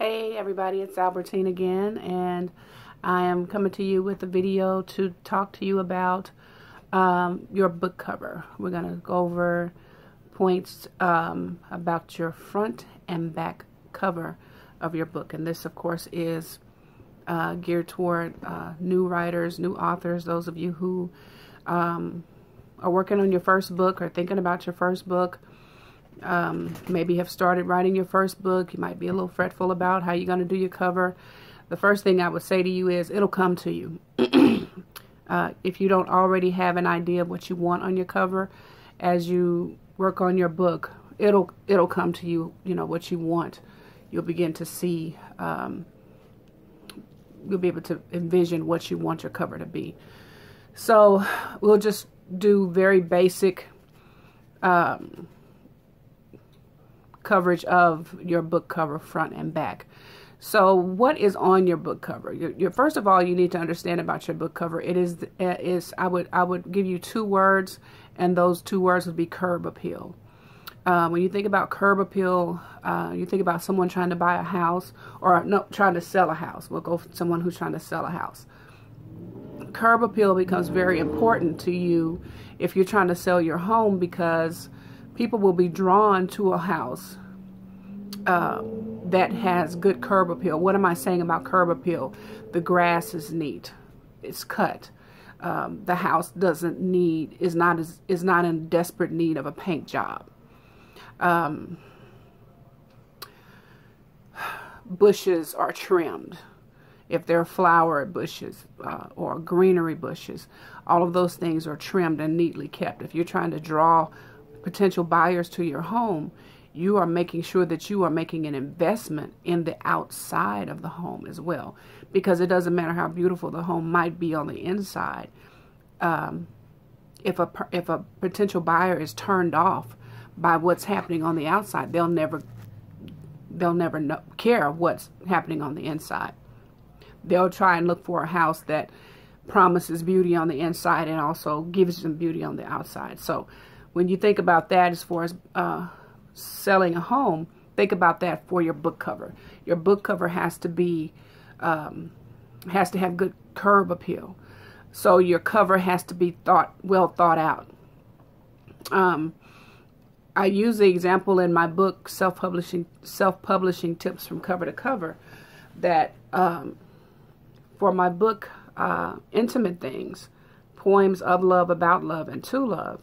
Hey everybody, it's Albertine again, and I am coming to you with a video to talk to you about your book cover. We're going to go over points about your front and back cover of your book. And this, of course, is geared toward new writers, new authors, those of you who are working on your first book or thinking about your first book. Maybe have started writing your first book. You might be a little fretful about how you're going to do your cover. The first thing I would say to you is it'll come to you. If you don't already have an idea of what you want on your cover, as you work on your book, it'll come to you. You know what you want. You'll begin to see. You'll be able to envision what you want your cover to be. So we'll just do very basic coverage of your book cover, front and back. So what is on your book cover? First of all, you need to understand about your book cover. It is I would give you two words, and those two words would be curb appeal. When you think about curb appeal, you think about someone trying to buy a house, or no, trying to sell a house. We'll go for someone who's trying to sell a house. Curb appeal becomes very important to you if you're trying to sell your home, because people will be drawn to a house that has good curb appeal. What am I saying about curb appeal? The grass is neat, it's cut. The house is not in desperate need of a paint job. Bushes are trimmed. If they're flower bushes or greenery bushes, all of those things are trimmed and neatly kept. If you're trying to draw potential buyers to your home, you are making sure that you are making an investment in the outside of the home as well, because it doesn't matter how beautiful the home might be on the inside. If a potential buyer is turned off by what's happening on the outside, they'll never care what's happening on the inside. They'll try and look for a house that promises beauty on the inside and also gives them beauty on the outside. So when you think about that as far as selling a home, think about that for your book cover. Your book cover has to be has to have good curb appeal. So your cover has to be well thought out. I use the example in my book, Self-Publishing Tips from Cover to Cover, that for my book, Intimate Things, Poems of Love, About Love, and To Love,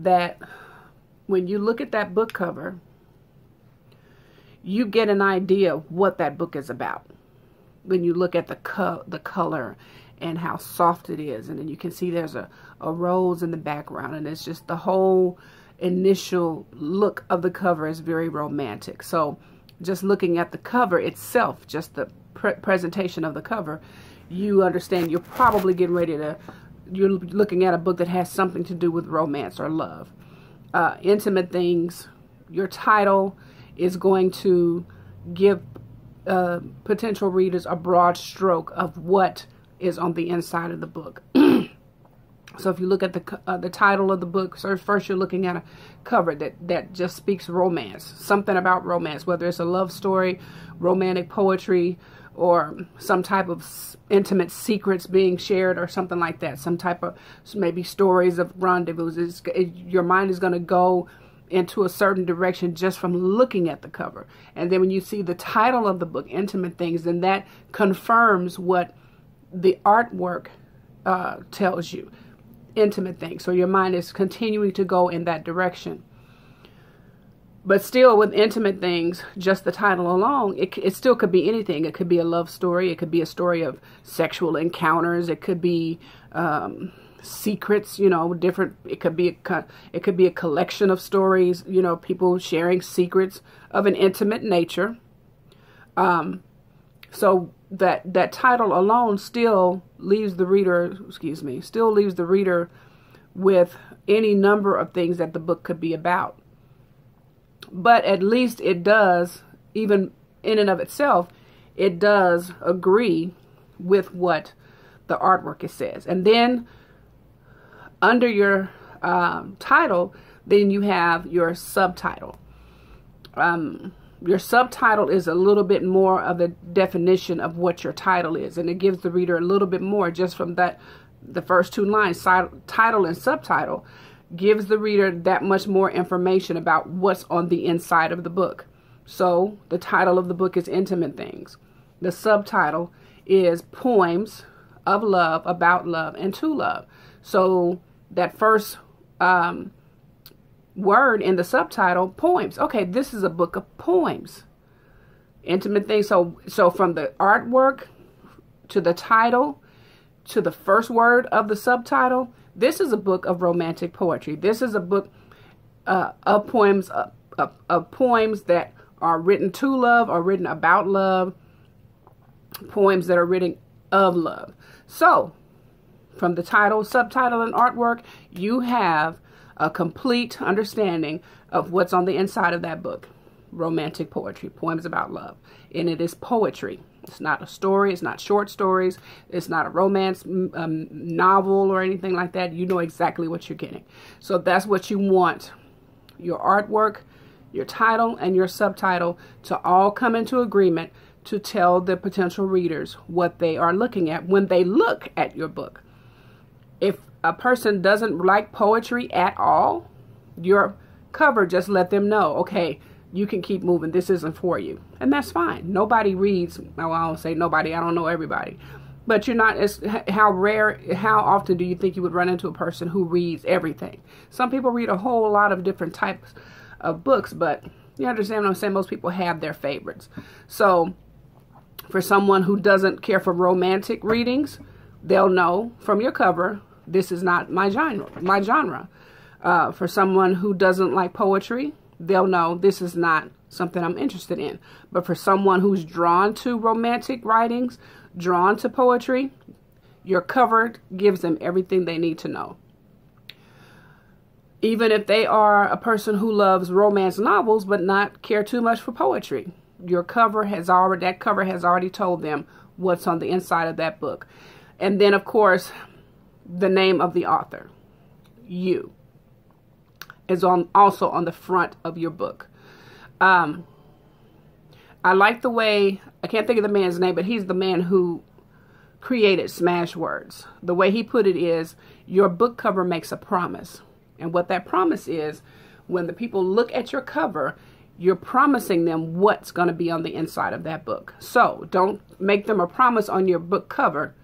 that when you look at that book cover, you get an idea of what that book is about. When you look at the color and how soft it is, and then you can see there's a rose in the background, and it's just the whole initial look of the cover is very romantic. So just looking at the cover itself, just the presentation of the cover, you understand you're probably getting ready to, you're looking at a book that has something to do with romance or love. Intimate Things, your title is going to give potential readers a broad stroke of what is on the inside of the book. So if you look at the title of the book, so first you're looking at a cover that just speaks romance, something about romance, whether it's a love story, romantic poetry, or some type of intimate secrets being shared or something like that. Some type of maybe stories of rendezvous. Your mind is going to go into a certain direction just from looking at the cover. And then when you see the title of the book, Intimate Things, then that confirms what the artwork tells you. Intimate Things. So your mind is continuing to go in that direction. But still, with Intimate Things, just the title alone, it still could be anything. It could be a love story. It could be a story of sexual encounters. It could be secrets, you know, different. It could be a collection of stories, you know, people sharing secrets of an intimate nature. So that title alone still leaves the reader, still leaves the reader with any number of things that the book could be about. But at least it does, even in and of itself, it does agree with what the artwork says. And then under your title, then you have your subtitle. Your subtitle is a little bit more of a definition of what your title is, and it gives the reader a little bit more just from that. The first two lines, title and subtitle, gives the reader that much more information about what's on the inside of the book. So the title of the book is Intimate Things. The subtitle is Poems of Love, About Love, and To Love. So that first word in the subtitle, poems. Okay, this is a book of poems. Intimate Things. So from the artwork to the title to the first word of the subtitle, this is a book of romantic poetry. This is a book of poems that are written to love or written about love, poems that are written of love. So, from the title, subtitle, and artwork, you have a complete understanding of what's on the inside of that book. Romantic poetry, poems about love. And it is poetry. It's not a story. It's not short stories. It's not a romance novel or anything like that. You know exactly what you're getting. So that's what you want your artwork, your title, and your subtitle to all come into agreement to tell the potential readers what they are looking at when they look at your book. If a person doesn't like poetry at all, your cover just let them know, okay, you can keep moving. This isn't for you. And that's fine. Nobody reads. Well, I don't say nobody. I don't know everybody. But you're not, how often do you think you would run into a person who reads everything? Some people read a whole lot of different types of books, but you understand what I'm saying? Most people have their favorites. So for someone who doesn't care for romantic readings, they'll know from your cover, this is not my genre. For someone who doesn't like poetry, they'll know this is not something I'm interested in. But for someone who's drawn to romantic writings, drawn to poetry, your cover gives them everything they need to know. Even if they are a person who loves romance novels but not care too much for poetry, that cover has already told them what's on the inside of that book. And then, of course, the name of the author, you, is also on the front of your book. I like the way, I can't think of the man's name, but he's the man who created Smashwords. The way he put it is, your book cover makes a promise. And what that promise is, when the people look at your cover, you're promising them what's going to be on the inside of that book. So don't make them a promise on your book cover,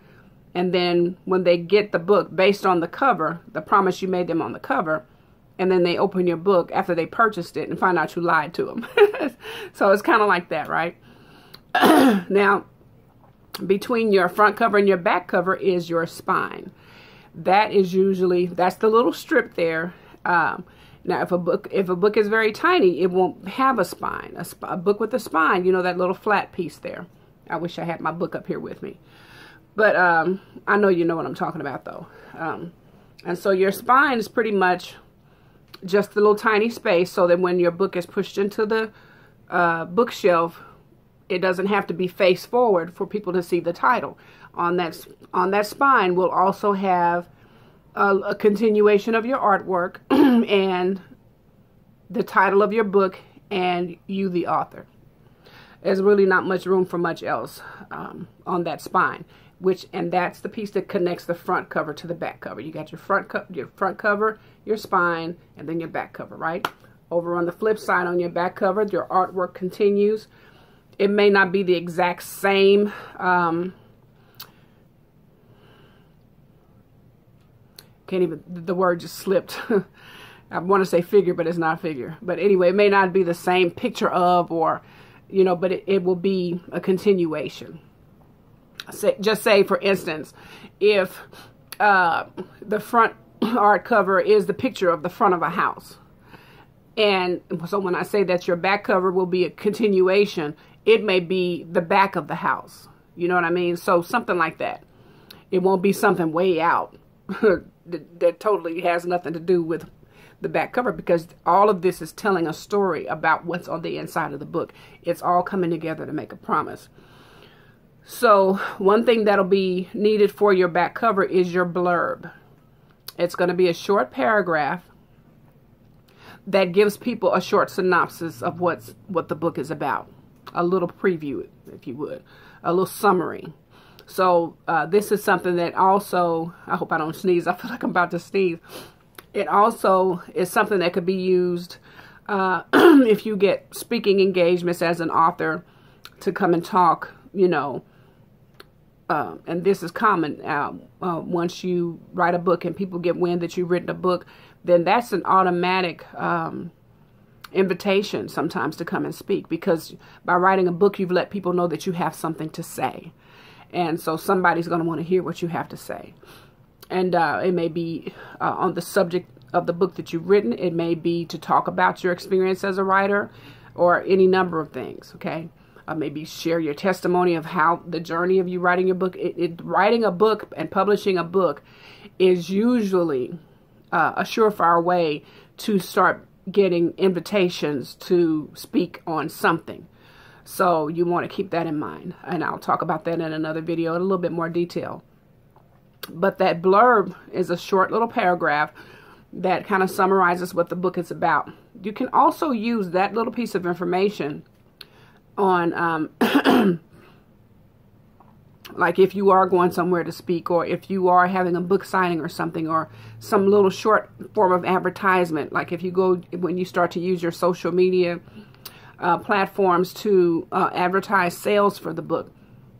and then when they get the book based on the cover, the promise you made them on the cover, and then they open your book after they purchased it and find out you lied to them. So it's kind of like that, right? Now, between your front cover and your back cover is your spine. That is usually, that's the little strip there. Now, if a book is very tiny, it won't have a spine. A book with a spine, you know, that little flat piece there. I wish I had my book up here with me. But I know you know what I'm talking about, though. And so your spine is pretty much just the little tiny space, so that when your book is pushed into the bookshelf, it doesn't have to be face forward for people to see the title. On that spine will also have a continuation of your artwork and the title of your book and you, the author. There's really not much room for much else on that spine. And that's the piece that connects the front cover to the back cover. You got your front cover, your spine, and then your back cover, right? Over on the flip side, on your back cover, your artwork continues. It may not be the exact same the word just slipped. I want to say figure, but it's not figure. But anyway, it may not be the same picture of, or, you know, but it will be a continuation. Just say, for instance, if the front art cover is the picture of the front of a house. And so when I say that your back cover will be a continuation, it may be the back of the house. You know what I mean? So something like that. It won't be something way out that totally has nothing to do with the back cover, because all of this is telling a story about what's on the inside of the book. It's all coming together to make a promise. So one thing that'll be needed for your back cover is your blurb. It's going to be a short paragraph that gives people a short synopsis of what the book is about. A little preview, if you would. A little summary. So this is something that also, I hope I don't sneeze. I feel like I'm about to sneeze. It also is something that could be used if you get speaking engagements as an author to come and talk, you know. And this is common. Once you write a book and people get wind that you've written a book, then that's an automatic invitation sometimes to come and speak, because by writing a book, you've let people know that you have something to say. And so somebody's going to want to hear what you have to say. And it may be on the subject of the book that you've written. It may be to talk about your experience as a writer, or any number of things, okay? Maybe share your testimony of how the journey of you writing your book. Writing a book and publishing a book is usually a surefire way to start getting invitations to speak on something. So you want to keep that in mind. And I'll talk about that in another video in a little bit more detail. But that blurb is a short little paragraph that kind of summarizes what the book is about. You can also use that little piece of information on, like if you are going somewhere to speak, or if you are having a book signing or something, or some little short form of advertisement. Like if you go, when you start to use your social media platforms to advertise sales for the book,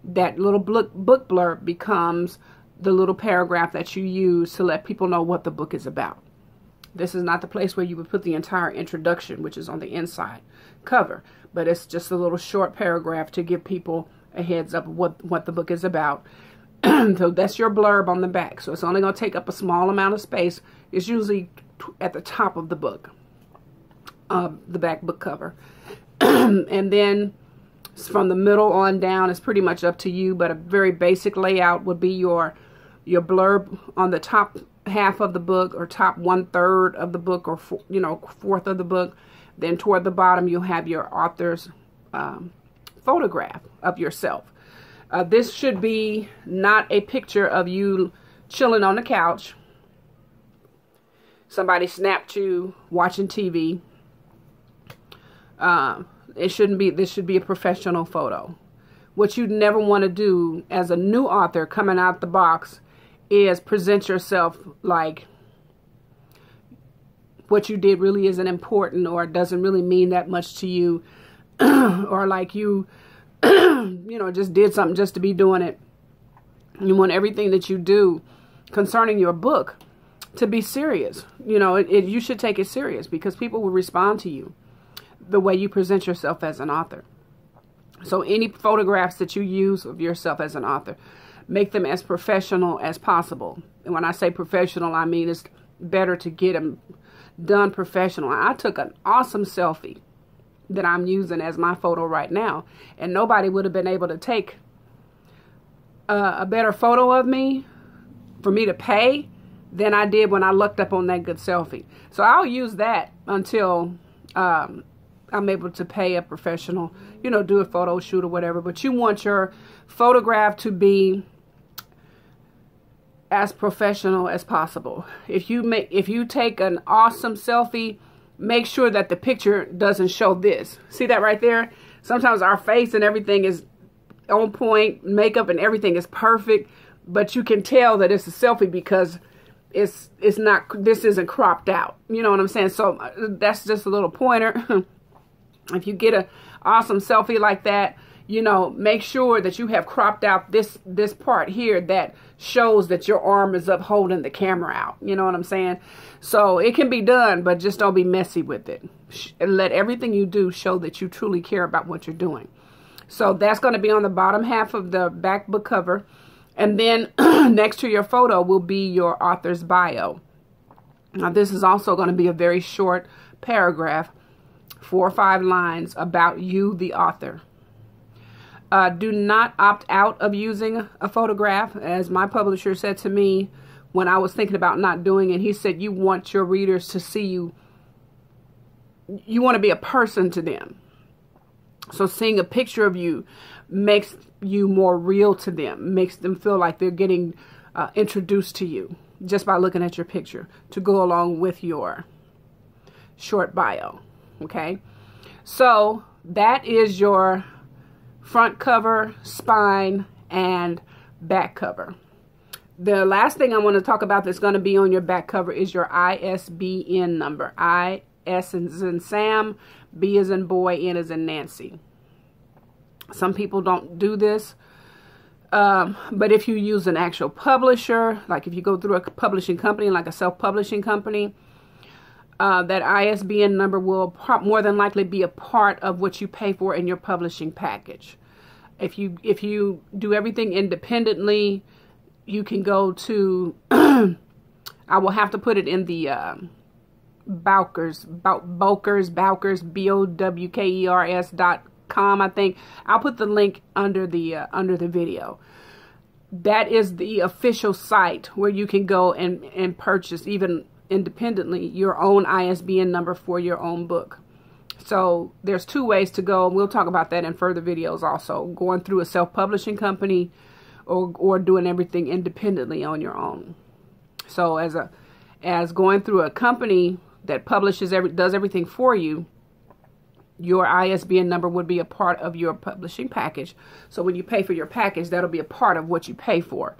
that little book blurb becomes the little paragraph that you use to let people know what the book is about. This is not the place where you would put the entire introduction, which is on the inside cover, but it's just a little short paragraph to give people a heads up of what the book is about. So that's your blurb on the back. So it's only going to take up a small amount of space. It's usually at the top of the book, the back book cover. And then from the middle on down, it's pretty much up to you, but a very basic layout would be your blurb on the top half of the book, or top 1/3 of the book, or fourth of the book. Then toward the bottom, you'll have your author's photograph of yourself. This should be not a picture of you chilling on the couch. Somebody snapped you watching TV. It shouldn't be. This should be a professional photo. What you'd never want to do as a new author coming out the box is present yourself like what you did really isn't important, or doesn't really mean that much to you, or like you, just did something just to be doing it. You want everything that you do concerning your book to be serious. You should take it serious, because people will respond to you the way you present yourself as an author. So any photographs that you use of yourself as an author, make them as professional as possible. And when I say professional, I mean it's better to get them done professional. I took an awesome selfie that I'm using as my photo right now, and nobody would have been able to take a better photo of me for me to pay than I did when I looked up on that good selfie. So I'll use that until I'm able to pay a professional, do a photo shoot or whatever. But you want your photograph to be as professional as possible. If you take an awesome selfie, make sure that the picture doesn't show this. See that right there? Sometimes our face and everything is on point, makeup and everything is perfect, but you can tell that it's a selfie because it's not, this isn't cropped out. You know what I'm saying? So that's just a little pointer. If you get an awesome selfie like that, make sure that you have cropped out this part here that shows that your arm is up holding the camera out. You know what I'm saying? So it can be done, but just don't be messy with it. Let everything you do show that you truly care about what you're doing. So that's going to be on the bottom half of the back book cover. And then next to your photo will be your author's bio. Now this is also going to be a very short paragraph, 4 or 5 lines about you, the author. Do not opt out of using a photograph, as my publisher said to me when I was thinking about not doing it. He said, you want your readers to see you. You want to be a person to them. So seeing a picture of you makes you more real to them, makes them feel like they're getting introduced to you just by looking at your picture, to go along with your short bio. Okay, so that is your front cover, spine, and back cover. The last thing I want to talk about that's going to be on your back cover is your ISBN number. I, S as in Sam, B as in boy, N as in Nancy. Some people don't do this, but if you use an actual publisher, like if you go through a publishing company, like a self-publishing company, that ISBN number will more than likely be a part of what you pay for in your publishing package. If you do everything independently, you can go to, I will have to put it in the Bowkers, BOWKERS.com, I think. I'll put the link under the video. That is the official site where you can go and purchase, even independently, your own ISBN number for your own book. So there's two ways to go, and we'll talk about that in further videos also. Going through a self-publishing company or doing everything independently on your own. So as going through a company that does everything for you, your ISBN number would be a part of your publishing package. So when you pay for your package, that'll be a part of what you pay for.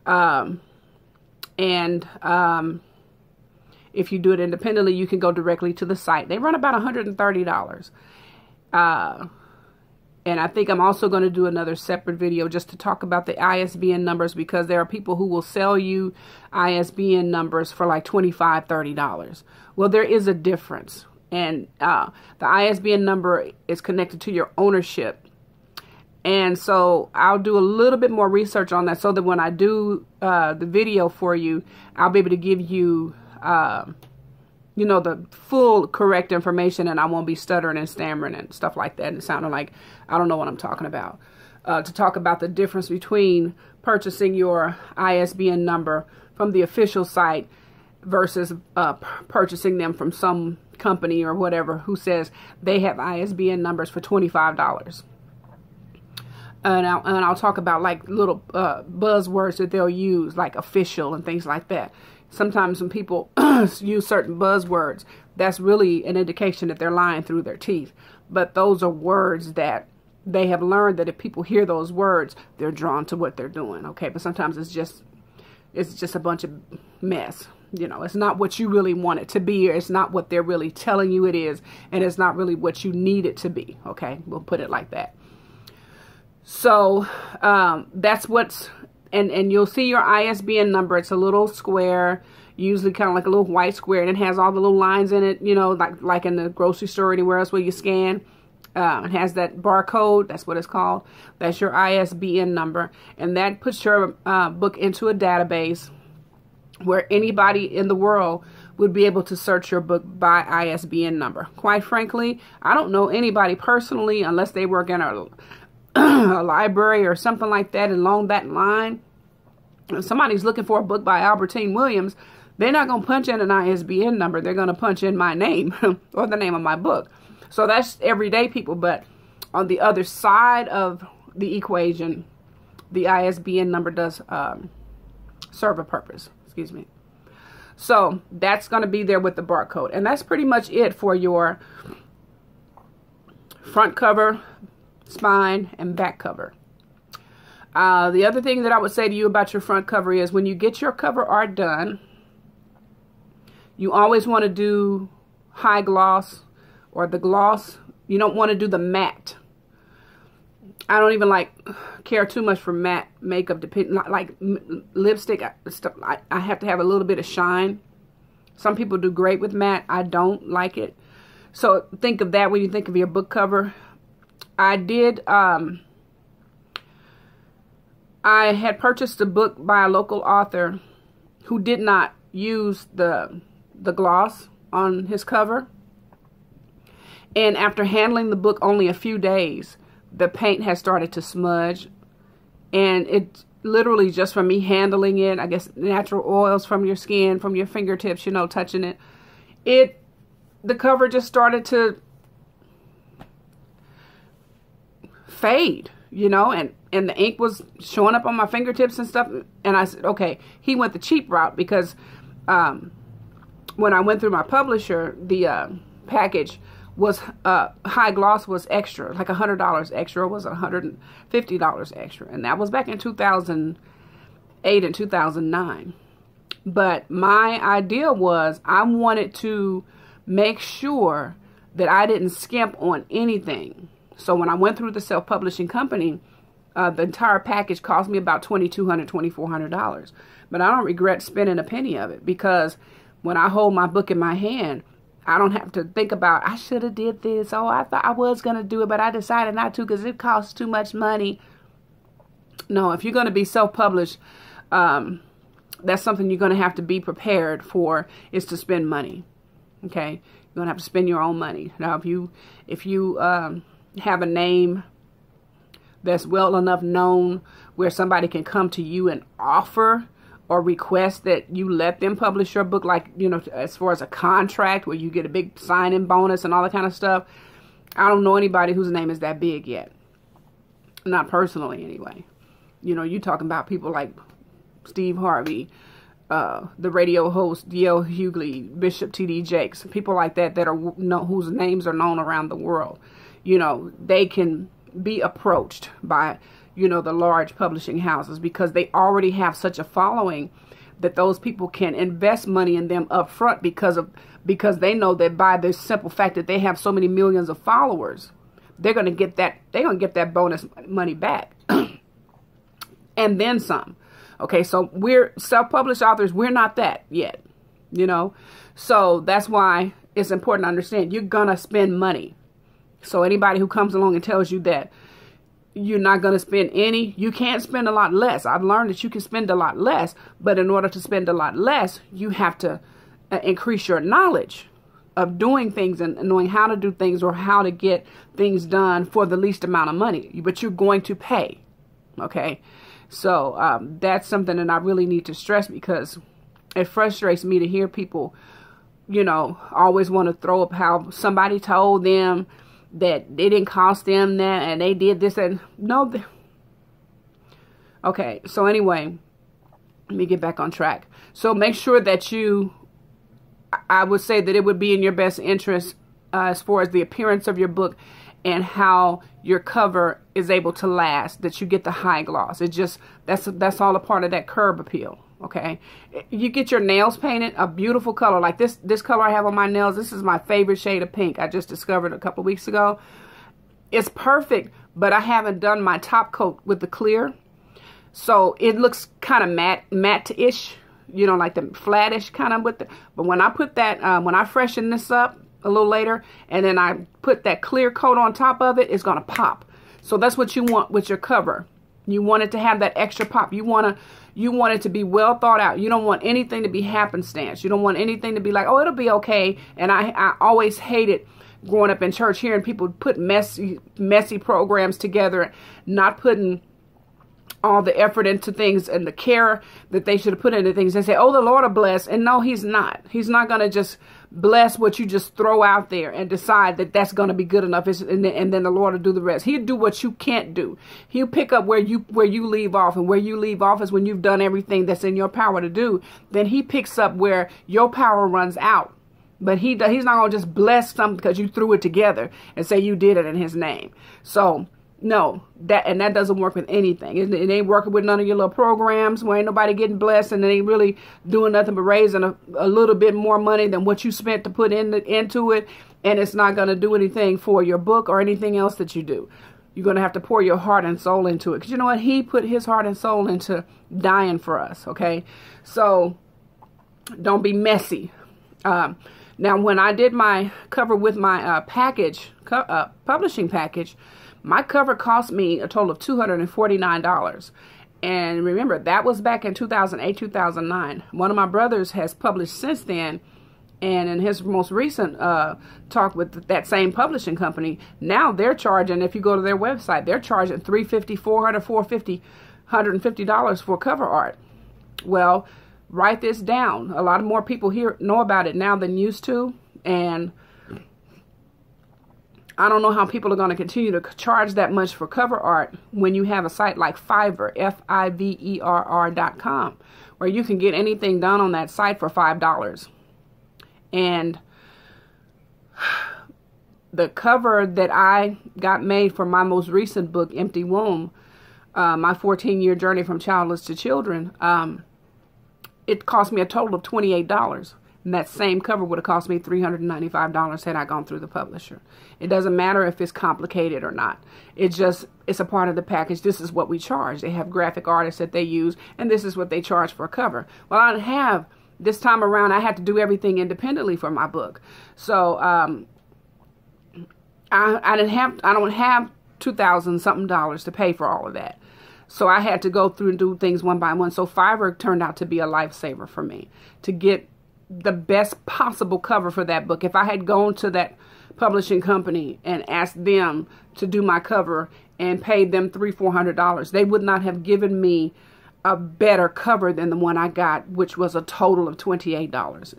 If you do it independently, you can go directly to the site. They run about $130. And I think I'm also going to do another separate video just to talk about the ISBN numbers, because there are people who will sell you ISBN numbers for like $25, $30. Well, there is a difference. And the ISBN number is connected to your ownership. And so I'll do a little bit more research on that so that when I do the video for you, I'll be able to give you you know, the full correct information, and I won't be stuttering and stammering and stuff like that and sounding like I don't know what I'm talking about. To talk about the difference between purchasing your ISBN number from the official site versus purchasing them from some company or whatever who says they have ISBN numbers for $25. And I'll talk about like little buzzwords that they'll use, like official and things like that. Sometimes when people use certain buzzwords, that's really an indication that they're lying through their teeth. But those are words that they have learned that if people hear those words, they're drawn to what they're doing. Okay, but sometimes it's just a bunch of mess. You know, it's not what you really want it to be, or it's not what they're really telling you it is, and it's not really what you need it to be. Okay, we'll put it like that. So that's what's, and you'll see your ISBN number. It's a little square, usually kind of like a little white square, and it has all the little lines in it, you know, like in the grocery store or anywhere else where you scan. It has that barcode. That's what it's called. That's your ISBN number, and that puts your book into a database where anybody in the world would be able to search your book by ISBN number. Quite frankly, I don't know anybody personally, unless they work in a library or something like that along that line. If somebody's looking for a book by Albertine Williams, they're not going to punch in an ISBN number. They're going to punch in my name or the name of my book. So that's everyday people. But on the other side of the equation, the ISBN number does serve a purpose. Excuse me. So that's going to be there with the barcode. And that's pretty much it for your front cover, spine, and back cover. The other thing that I would say to you about your front cover is when you get your cover art done, you always want to do high gloss or the gloss. You don't want to do the matte. I don't even care too much for matte makeup. Like lipstick, I have to have a little bit of shine. Some people do great with matte. I don't like it. So think of that when you think of your book cover. I had purchased a book by a local author who did not use the gloss on his cover. And after handling the book only a few days, the paint has started to smudge. And it literally just from me handling it, I guess natural oils from your skin, from your fingertips, you know, touching it, the cover just started to fade, you know, and the ink was showing up on my fingertips and stuff. And I said, okay, he went the cheap route because when I went through my publisher, the package was high gloss was extra, like $100 extra, was $150 extra, and that was back in 2008 and 2009. But my idea was I wanted to make sure that I didn't skimp on anything. So when I went through the self-publishing company, the entire package cost me about $2,200, $2,400. But I don't regret spending a penny of it, because when I hold my book in my hand, I don't have to think about, I should have did this. Oh, I thought I was going to do it, but I decided not to because it costs too much money. No, if you're going to be self-published, that's something you're going to have to be prepared for, is to spend money. Okay? You're going to have to spend your own money. Now, if you have a name that's well enough known where somebody can come to you and offer or request that you let them publish your book, like, you know, as far as a contract where you get a big sign-in bonus and all that kind of stuff. I don't know anybody whose name is that big yet. Not personally, anyway. You know, you're talking about people like Steve Harvey, the radio host D.L. Hughley, Bishop T.D. Jakes, people like that that are whose names are known around the world. You know, they can be approached by, you know, the large publishing houses, because they already have such a following that those people can invest money in them up front, because they know that by the simple fact that they have so many millions of followers, they're going to get that bonus money back and then some. Okay, so we're self-published authors. We're not that yet, you know. So that's why it's important to understand you're going to spend money. So anybody who comes along and tells you that you're not going to spend any, you can't spend a lot less. I've learned that you can spend a lot less, but in order to spend a lot less, you have to increase your knowledge of doing things and knowing how to do things, or how to get things done for the least amount of money, but you're going to pay. Okay. So that's something that I really need to stress, because it frustrates me to hear people, you know, always want to throw up how somebody told them that it didn't cost them that and they did this and no. Okay, so anyway, let me get back on track. So make sure that I would say that it would be in your best interest as far as the appearance of your book and how your cover is able to last, that you get the high gloss. It just, that's all a part of that curb appeal. Okay, you get your nails painted a beautiful color like this color I have on my nails. This is my favorite shade of pink. I just discovered a couple of weeks ago. It's perfect, but I haven't done my top coat with the clear, so it looks kind of matte-ish, you know, like the flattish kind of with the. But when I put that, when I freshen this up a little later, and then I put that clear coat on top of it, it's gonna pop. So that's what you want with your cover. You want it to have that extra pop. You want it to be well thought out. You don't want anything to be happenstance. You don't want anything to be like, oh, it'll be okay. And I always hated growing up in church hearing people put messy programs together, not putting all the effort into things and the care that they should have put into things. They say, oh, the Lord will bless. And no, he's not. He's not going to just bless what you just throw out there and decide that that's going to be good enough. And then the Lord will do the rest. He'll do what you can't do. He'll pick up where you leave off. And where you leave off is when you've done everything that's in your power to do. Then he picks up where your power runs out. But he's not going to just bless something because you threw it together and say you did it in his name. So no, that doesn't work with anything. It ain't working with none of your little programs where ain't nobody getting blessed, and it ain't really doing nothing but raising a little bit more money than what you spent to put into it, and it's not going to do anything for your book or anything else that you do. You're going to have to pour your heart and soul into it, because you know what? He put his heart and soul into dying for us, okay? So don't be messy. Now, when I did my cover with my publishing package, my cover cost me a total of $249. And remember, that was back in 2008, 2009. One of my brothers has published since then. And in his most recent talk with that same publishing company, now they're charging, if you go to their website, they're charging $350, $400, $450, $150 for cover art. Well, write this down. A lot more people here know about it now than used to. And I don't know how people are going to continue to charge that much for cover art when you have a site like Fiverr, Fiverr.com, where you can get anything done on that site for $5. And the cover that I got made for my most recent book, Empty Womb, my 14-year journey from childless to children, it cost me a total of $28. And that same cover would have cost me $395 had I gone through the publisher. It doesn't matter if it's complicated or not. It's a part of the package. This is what we charge. They have graphic artists that they use, and this is what they charge for a cover. Well, I didn't have, this time around, I had to do everything independently for my book. So I don't have $2,000 something to pay for all of that. So I had to go through and do things one by one. So Fiverr turned out to be a lifesaver for me to get the best possible cover for that book. If I had gone to that publishing company and asked them to do my cover and paid them $300-400, they would not have given me a better cover than the one I got, which was a total of $28.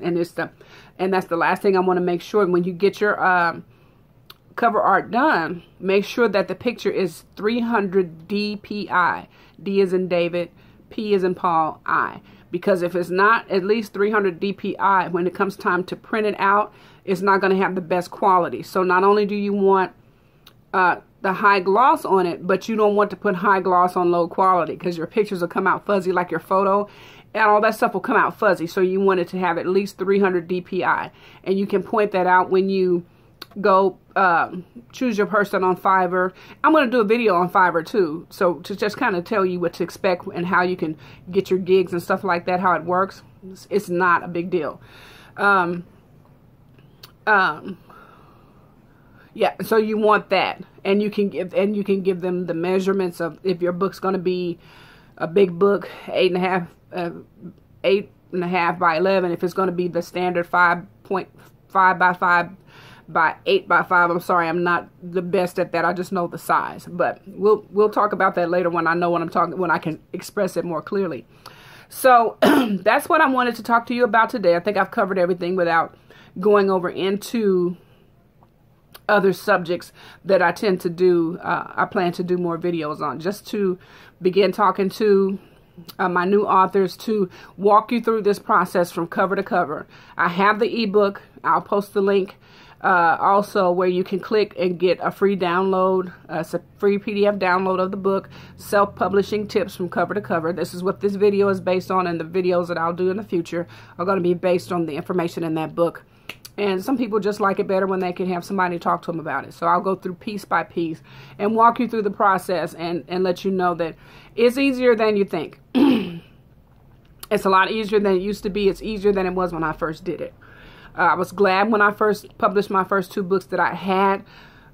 And that's the last thing I want to make sure. When you get your cover art done, make sure that the picture is 300 dpi. D as in David, P as in Paul, I. Because if it's not at least 300 dpi, when it comes time to print it out, it's not going to have the best quality. So not only do you want the high gloss on it, but you don't want to put high gloss on low quality, because your pictures will come out fuzzy like your photo, and all that stuff will come out fuzzy. So you want it to have at least 300 dpi. And you can point that out when you go choose your person on Fiverr. I'm going to do a video on Fiverr too, so to just kind of tell you what to expect and how you can get your gigs and stuff like that, how it works. It's not a big deal. Yeah, so you want that, and you can give them the measurements of, if your book's going to be a big book, 8.5 by 11. If it's going to be the standard 5.5 by 5 by 8 by 5. I'm sorry, I'm not the best at that. I just know the size, but we'll talk about that later when I know what I'm talking, when I can express it more clearly. So that's what I wanted to talk to you about today. I think I've covered everything without going over into other subjects that I tend to do. I plan to do more videos on, just to begin talking to my new authors, to walk you through this process from cover to cover. I have the ebook. I'll post the link also where you can click and get a free download. It's a free PDF download of the book, Self-Publishing Tips from Cover to Cover. This is what this video is based on, and the videos that I'll do in the future are going to be based on the information in that book. And some people just like it better when they can have somebody talk to them about it. So I'll go through piece by piece and walk you through the process and let you know that it's easier than you think. It's a lot easier than it used to be. It's easier than it was when I first did it. I was glad when I first published my first 2 books that I had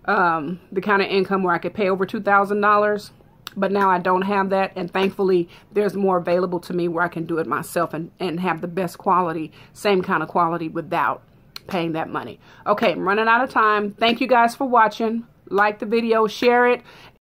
the kind of income where I could pay over $2,000. But now I don't have that, and thankfully there's more available to me where I can do it myself and have the best quality, same kind of quality, without paying that money. Okay, I'm running out of time. Thank you guys for watching. Like the video, share it.